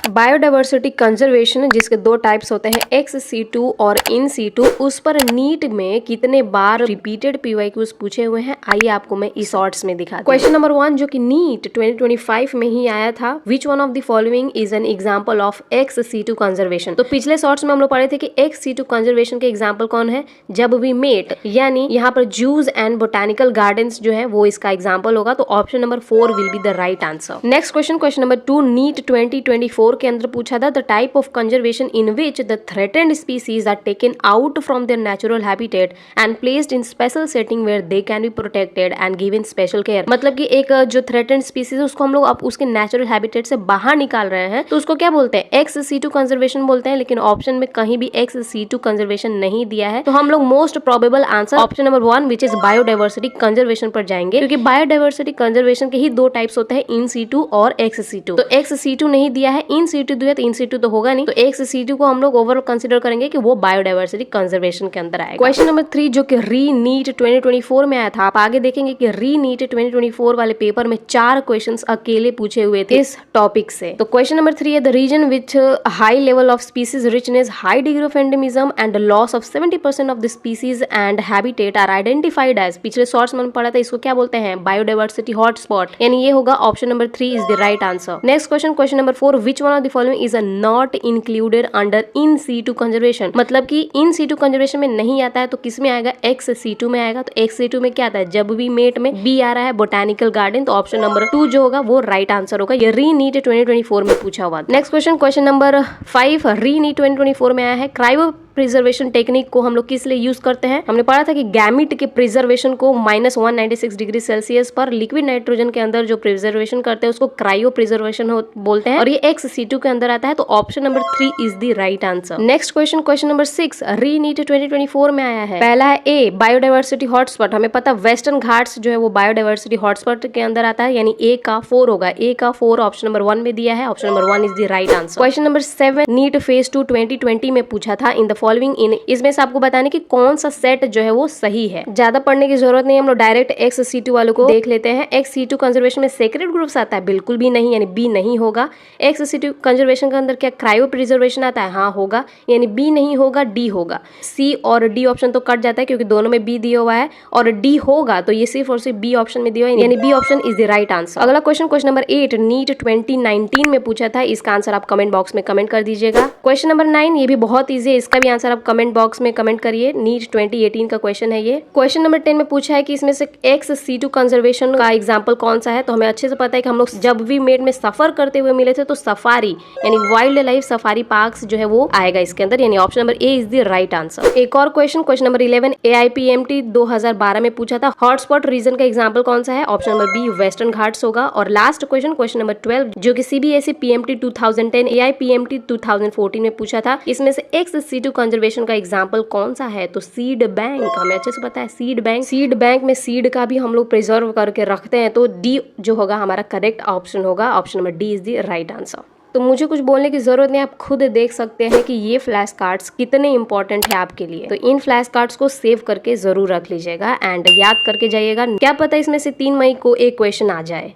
Biodiversity conservation जिसके दो types होते हैं एक्स C2 और इन C2, उस पर नीट में कितने बार रिपीटेड PYQs पूछे हुए हैं, आइए आपको मैं इस शॉर्ट्स में दिखा दूं। क्वेश्चन नंबर 1 जो कि नीट 2025 में ही आया था, which one of the following is an example of x C2 conservation. तो पिछले शॉर्ट्स में हम लोग पढ़े थे कि एक्स C2 कंजर्वेशन के एग्जाम्पल कौन है, जब वी मेट, यानी यहाँ पर जूज एंड बोटानिकल गार्डन्स जो है वो इसका एग्जाम्पल होगा। तो option number 4 will be the right answer. Next question, question number 2 NEET 2024 के अंदर पूछा था, the type of conservation in which the threatened species are taken out from their natural habitat and placed in special setting where they can be protected and given special care. मतलब कि एक जो threatened species है उसको हम लोग अब उसके नेचुरल हैबिटेट से बाहर निकाल रहे हैं, तो उसको क्या बोलते हैं, एक्स C2 कंजर्वेशन बोलते हैं। लेकिन ऑप्शन में कहीं भी एक्स C2 कंजर्वेशन नहीं दिया है, तो हम लोग most probable answer option number 1 which is biodiversity conservation पर जाएंगे, क्योंकि बायोडाइवर्सिटी कंजर्वेशन के ही दो टाइप्स होते हैं, इन C2 और एक्स C2। तो एक्स C2 नहीं दिया है, इन C2 दिया, तो इन C2 तो होगा नहीं, तो एक्स C2 को हम लोग ओवरऑल कंसीडर करेंगे कि वो बायोडाइवर्सिटी कंजर्वेशन के अंदर आएगा। क्वेश्चन नंबर 3 जो कि री नीट 2024 में आया था, आप आगे देखेंगे कि री नीट 2024 वाले पेपर में 4 क्वेश्चंस अकेले पूछे हुए थे इस टॉपिक से। तो क्वेश्चन नंबर 3 है, the reason which high level of species richness, high degree of endemism and loss of 70% of the species and habitat are identified as. पिछले शॉर्ट्स में पढ़ा था, इसको क्या बोलते हैं, बायोडाइवर्सिटी हॉटस्पॉट, यानी ये होगा option number 3 is the right answer. Next question, question number 4 which one of the following is not included under in C2 conservation. मतलब कि इन C2 कंजर्वेशन में नहीं आता है, तो किस में आएगा, एक्स C2 में आएगा। तो एक्स C2 में क्या आता है, जब भी मेट में बी आ रहा है, बोटानिकल गार्डन, तो ऑप्शन नंबर 2 जो होगा वो राइट आंसर होगा। ये री नीट 2024 में पूछा हुआ। नेक्स्ट क्वेश्चन, क्वेश्चन नंबर 5 री नीट 2024 में आया है, क्रायो प्रिजर्वेशन टेक्निक को हम लोग किस लिए यूज करते हैं। हमने पढ़ा था कि गैमिट के प्रिजर्वेशन को -196 डिग्री सेल्सियस पर लिक्विड नाइट्रोजन के अंदर जो प्रिजर्वेशन करते हैं उसको क्रायो प्रिजर्वेशन बोलते हैं, और ये एक्स C2 के अंदर आता है। तो option number 3 is the right answer. Next question, question number 6 री नीट 2024 में आया है। पहला है ए बायोडाइवर्सिटी हॉटस्पॉट। हमें पता वेस्टर्न घाट्स जो है वो बायोडाइवर्सिटी हॉटस्पॉट के अंदर आता है, यानी ए का 4 होगा। ए का 4 ऑप्शन नंबर 1 में दिया है, option number 1 is the right answer. Question number 7 NEET phase 2 2020 में पूछा था, इन द फॉलोइंग इन, इसमें से आपको बताने की कौन सा सेट जो है वो सही है। ज्यादा पढ़ने की जरूरत नहीं, हम लोग डायरेक्ट एक्स C2 वालों को देख लेते हैं। एक्स C2 कंजर्वेशन में सेक्रेट ग्रुप्स आता है, बिल्कुल भी नहीं, यानी बी नहीं होगा। एक्स C2 कंजर्वेशन के अंदर क्या क्रायो प्रिजर्वेशन आता है, हाँ होगा, यानी बी नहीं होगा, डी होगा। सी और डी ऑप्शन तो कट जाता है क्योंकि दोनों में बी दिया हुआ है, और डी होगा तो ये सिर्फ और सिर्फ बी ऑप्शन में दिया हुआ है, यानी B option is the right answer. अगला क्वेश्चन, क्वेश्चन नंबर 8 नीट 2019 में पूछा था, इसका आंसर आप कमेंट बॉक्स में कमेंट कर दीजिएगा। क्वेश्चन नंबर 9 ये भी बहुत ईजी है, इसका भी आंसर आप कमेंट बॉक्स में कमेंट करिए। नीट 2018 का क्वेश्चन है ये। क्वेश्चन नंबर 10 में पूछा है कि इसमें से एक्स C2 कंजर्वेशन का एग्जांपल कौन सा है। तो हमें अच्छे से पता है कि हम लोग जब भी मेट में सफर करते हुए मिले थे तो सफारी यानी वाइल्ड लाइफ सफारी पार्क्स जो है वो आएगा इसके अंदर, यानी option number A is the right answer. एक और क्वेश्चन, क्वेश्चन नंबर 11 AIPMT 2012 में पूछा था, हॉटस्पॉट रीजन का एग्जाम्पल कौन सा है, option number B Western Ghats होगा। और लास्ट क्वेश्चन, क्वेश्चन नंबर 12 जो कि CBSE PMT 2010 AIPMT 2014 में पूछा था, इसमें से एक्स C2 कंजर्वेशन का एग्जाम्पल कौन सा है। तो सीड बैंक, हमें अच्छे से पता है सीड बैंक। सीड बैंक में सीड का भी हम लोग प्रिजर्व करके रखते हैं, तो डी जो होगा हमारा करेक्ट ऑप्शन होगा, option number D is the right answer. तो मुझे कुछ बोलने की जरूरत नहीं, आप खुद देख सकते हैं कि ये फ्लैश कार्ड्स कितने इंपॉर्टेंट है आपके लिए। तो इन फ्लैश कार्ड्स को सेव करके जरूर रख लीजिएगा एंड याद करके जाइएगा, क्या पता इसमें से 3 मई को एक क्वेश्चन आ जाए।